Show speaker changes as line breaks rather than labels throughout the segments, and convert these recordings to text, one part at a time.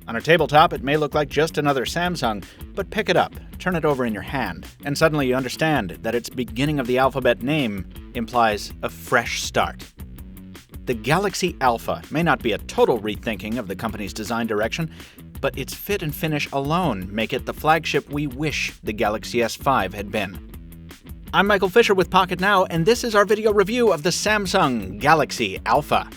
On a tabletop, it may look like just another Samsung, but pick it up, turn it over in your hand, and suddenly you understand that its beginning of the alphabet name implies a fresh start. The Galaxy Alpha may not be a total rethinking of the company's design direction, but its fit and finish alone make it the flagship we wish the Galaxy S5 had been. I'm Michael Fisher with Pocketnow, and this is our video review of the Samsung Galaxy Alpha.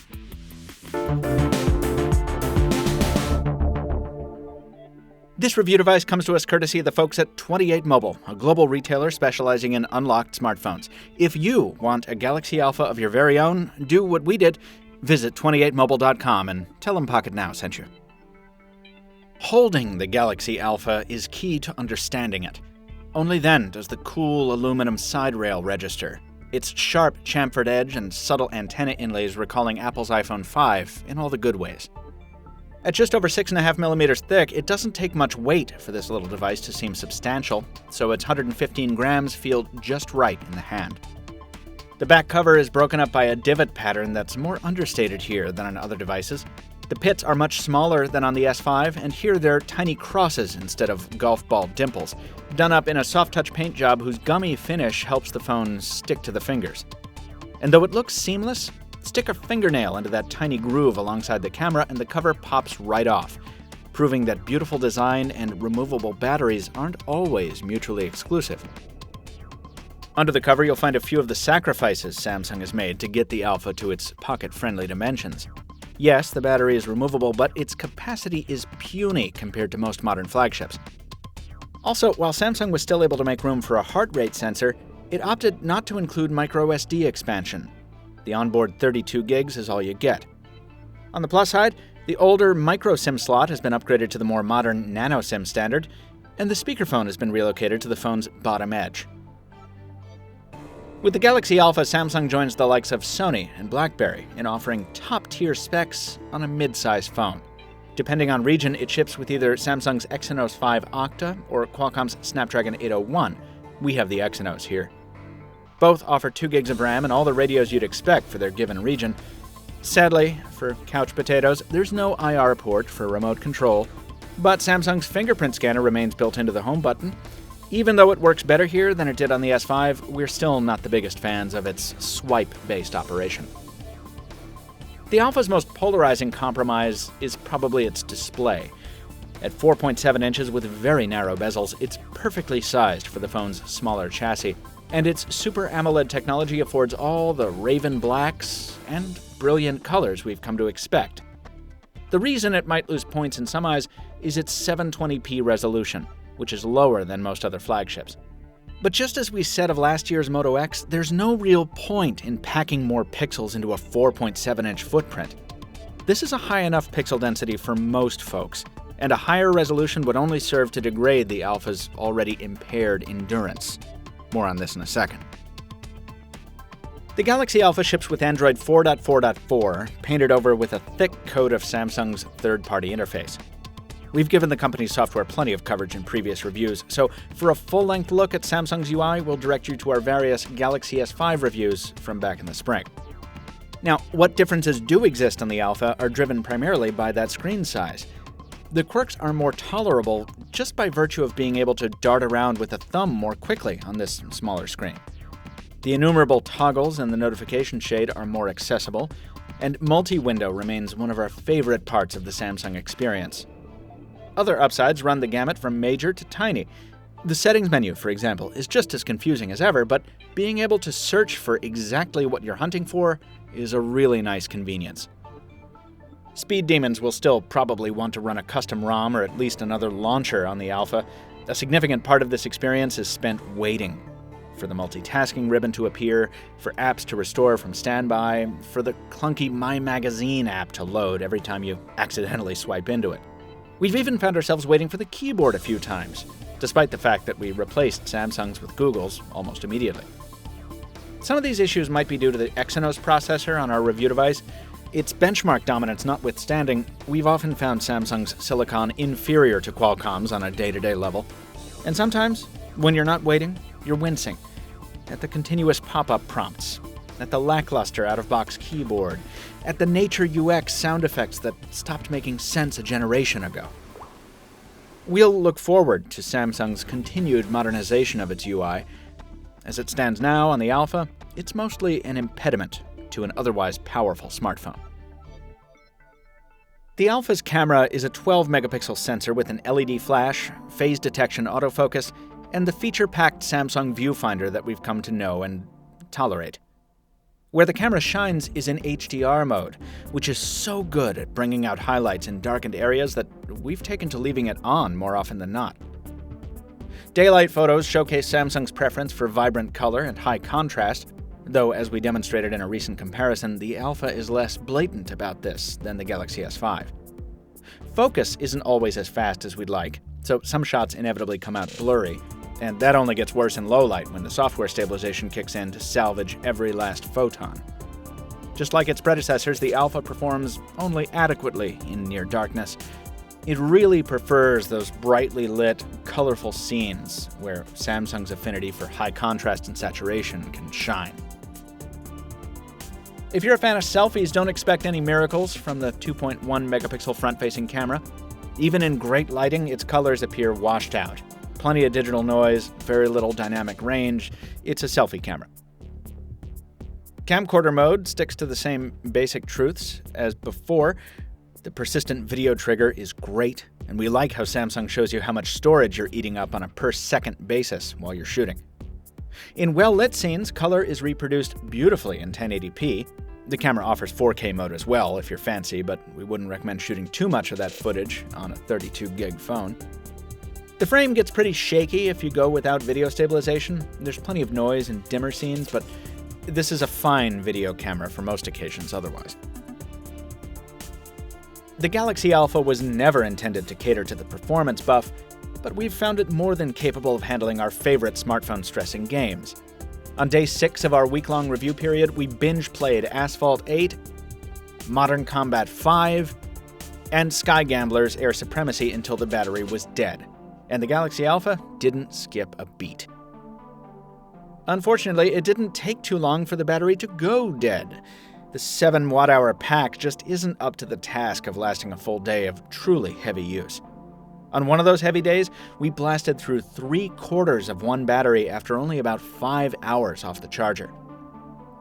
This review device comes to us courtesy of the folks at 28mobile, a global retailer specializing in unlocked smartphones. If you want a Galaxy Alpha of your very own, do what we did. Visit 28mobile.com and tell them Pocketnow sent you. Holding the Galaxy Alpha is key to understanding it. Only then does the cool aluminum side rail register, its sharp chamfered edge and subtle antenna inlays recalling Apple's iPhone 5 in all the good ways. At just over 6.5 millimeters thick, it doesn't take much weight for this little device to seem substantial, so its 115 grams feel just right in the hand. The back cover is broken up by a divot pattern that's more understated here than on other devices. The pits are much smaller than on the S5, and here they're tiny crosses instead of golf ball dimples, done up in a soft-touch paint job whose gummy finish helps the phone stick to the fingers. And though it looks seamless, stick a fingernail into that tiny groove alongside the camera and the cover pops right off, proving that beautiful design and removable batteries aren't always mutually exclusive. Under the cover, you'll find a few of the sacrifices Samsung has made to get the Alpha to its pocket-friendly dimensions. Yes, the battery is removable, but its capacity is puny compared to most modern flagships. Also, while Samsung was still able to make room for a heart rate sensor, it opted not to include microSD expansion. The onboard 32 gigs is all you get. On the plus side, the older microSIM slot has been upgraded to the more modern nano-SIM standard, and the speakerphone has been relocated to the phone's bottom edge. With the Galaxy Alpha, Samsung joins the likes of Sony and BlackBerry in offering top-tier specs on a mid-size phone. Depending on region, it ships with either Samsung's Exynos 5 Octa or Qualcomm's Snapdragon 801. We have the Exynos here. Both offer 2 gigs of RAM and all the radios you'd expect for their given region. Sadly, for couch potatoes, there's no IR port for remote control, but Samsung's fingerprint scanner remains built into the home button. Even though it works better here than it did on the S5, we're still not the biggest fans of its swipe-based operation. The Alpha's most polarizing compromise is probably its display. At 4.7 inches with very narrow bezels, it's perfectly sized for the phone's smaller chassis, and its Super AMOLED technology affords all the raven blacks and brilliant colors we've come to expect. The reason it might lose points in some eyes is its 720p resolution, which is lower than most other flagships. But just as we said of last year's Moto X, there's no real point in packing more pixels into a 4.7-inch footprint. This is a high enough pixel density for most folks, and a higher resolution would only serve to degrade the Alpha's already impaired endurance. More on this in a second. The Galaxy Alpha ships with Android 4.4.4, painted over with a thick coat of Samsung's third-party interface. We've given the company's software plenty of coverage in previous reviews, so for a full-length look at Samsung's UI, we'll direct you to our various Galaxy S5 reviews from back in the spring. Now, what differences do exist on the Alpha are driven primarily by that screen size. The quirks are more tolerable just by virtue of being able to dart around with a thumb more quickly on this smaller screen. The innumerable toggles and the notification shade are more accessible, and multi-window remains one of our favorite parts of the Samsung experience. Other upsides run the gamut from major to tiny. The settings menu, for example, is just as confusing as ever, but being able to search for exactly what you're hunting for is a really nice convenience. Speed demons will still probably want to run a custom ROM or at least another launcher on the Alpha. A significant part of this experience is spent waiting for the multitasking ribbon to appear, for apps to restore from standby, for the clunky My Magazine app to load every time you accidentally swipe into it. We've even found ourselves waiting for the keyboard a few times, despite the fact that we replaced Samsung's with Google's almost immediately. Some of these issues might be due to the Exynos processor on our review device. Its benchmark dominance notwithstanding, we've often found Samsung's silicon inferior to Qualcomm's on a day-to-day level. And sometimes, when you're not waiting, you're wincing at the continuous pop-up prompts. at the lackluster out-of-box keyboard, at the Nature UX sound effects that stopped making sense a generation ago. We'll look forward to Samsung's continued modernization of its UI. As it stands now on the Alpha, it's mostly an impediment to an otherwise powerful smartphone. The Alpha's camera is a 12-megapixel sensor with an LED flash, phase detection autofocus, and the feature-packed Samsung viewfinder that we've come to know and tolerate. Where the camera shines is in HDR mode, which is so good at bringing out highlights in darkened areas that we've taken to leaving it on more often than not. Daylight photos showcase Samsung's preference for vibrant color and high contrast, though as we demonstrated in a recent comparison, the Alpha is less blatant about this than the Galaxy S5. Focus isn't always as fast as we'd like, so some shots inevitably come out blurry, and that only gets worse in low light when the software stabilization kicks in to salvage every last photon. Just like its predecessors, the Alpha performs only adequately in near darkness. It really prefers those brightly lit, colorful scenes where Samsung's affinity for high contrast and saturation can shine. If you're a fan of selfies, don't expect any miracles from the 2.1 megapixel front-facing camera. Even in great lighting, its colors appear washed out. Plenty of digital noise, very little dynamic range. It's a selfie camera. Camcorder mode sticks to the same basic truths as before. The persistent video trigger is great, and we like how Samsung shows you how much storage you're eating up on a per-second basis while you're shooting. In well-lit scenes, color is reproduced beautifully in 1080p. The camera offers 4K mode as well if you're fancy, but we wouldn't recommend shooting too much of that footage on a 32-gig phone. The frame gets pretty shaky if you go without video stabilization. There's plenty of noise in dimmer scenes, but this is a fine video camera for most occasions otherwise. The Galaxy Alpha was never intended to cater to the performance buff, but we've found it more than capable of handling our favorite smartphone-stressing games. On day 6 of our week-long review period, we binge-played Asphalt 8, Modern Combat 5, and Sky Gamblers Air Supremacy until the battery was dead. And the Galaxy Alpha didn't skip a beat. Unfortunately, it didn't take too long for the battery to go dead. The 7 watt-hour pack just isn't up to the task of lasting a full day of truly heavy use. On one of those heavy days, we blasted through 3/4 of one battery after only about 5 hours off the charger.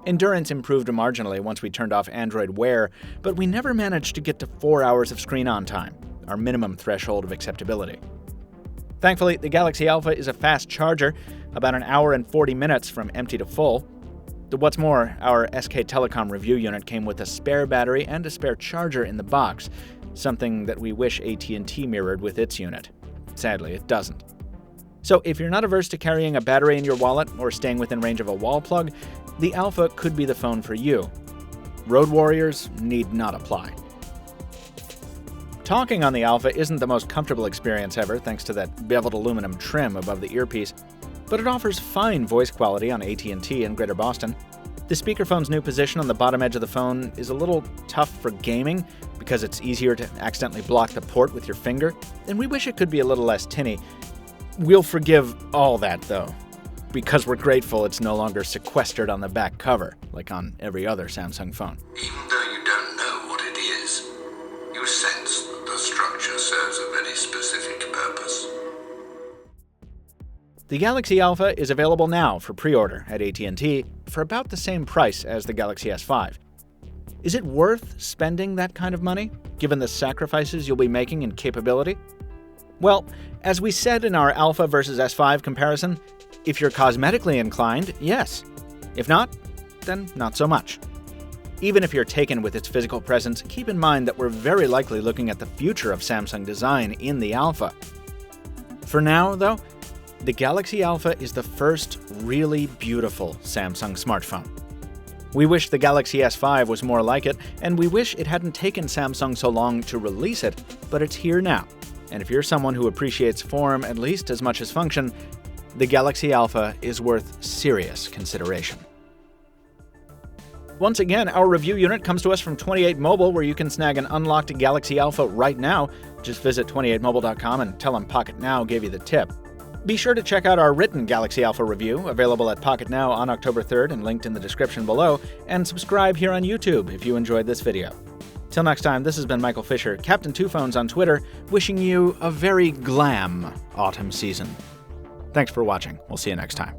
Endurance improved marginally once we turned off Android Wear, but we never managed to get to 4 hours of screen-on time, our minimum threshold of acceptability. Thankfully, the Galaxy Alpha is a fast charger, about an hour and 40 minutes from empty to full. What's more, our SK Telecom review unit came with a spare battery and a spare charger in the box, something that we wish AT&T mirrored with its unit. Sadly, it doesn't. So if you're not averse to carrying a battery in your wallet or staying within range of a wall plug, the Alpha could be the phone for you. Road warriors need not apply. Talking on the Alpha isn't the most comfortable experience ever thanks to that beveled aluminum trim above the earpiece, but it offers fine voice quality on AT&T in Greater Boston. The speakerphone's new position on the bottom edge of the phone is a little tough for gaming because it's easier to accidentally block the port with your finger, and we wish it could be a little less tinny. We'll forgive all that, though, because we're grateful it's no longer sequestered on the back cover, like on every other Samsung phone.
Even though you don't know what it is, you sense that the structure serves a very specific purpose.
The Galaxy Alpha is available now for pre-order at AT&T for about the same price as the Galaxy S5. Is it worth spending that kind of money, given the sacrifices you'll be making in capability? Well, as we said in our Alpha versus S5 comparison, if you're cosmetically inclined, yes. If not, then not so much. Even if you're taken with its physical presence, keep in mind that we're very likely looking at the future of Samsung design in the Alpha. For now, though, the Galaxy Alpha is the first really beautiful Samsung smartphone. We wish the Galaxy S5 was more like it, and we wish it hadn't taken Samsung so long to release it, but it's here now. And if you're someone who appreciates form at least as much as function, the Galaxy Alpha is worth serious consideration. Once again, our review unit comes to us from 28Mobile, where you can snag an unlocked Galaxy Alpha right now. Just visit 28mobile.com and tell them Pocket Now gave you the tip. Be sure to check out our written Galaxy Alpha review, available at Pocket Now on October 3rd and linked in the description below, and subscribe here on YouTube if you enjoyed this video. Till next time, this has been Michael Fisher, Captain Two Phones on Twitter, wishing you a very glam autumn season. Thanks for watching. We'll see you next time.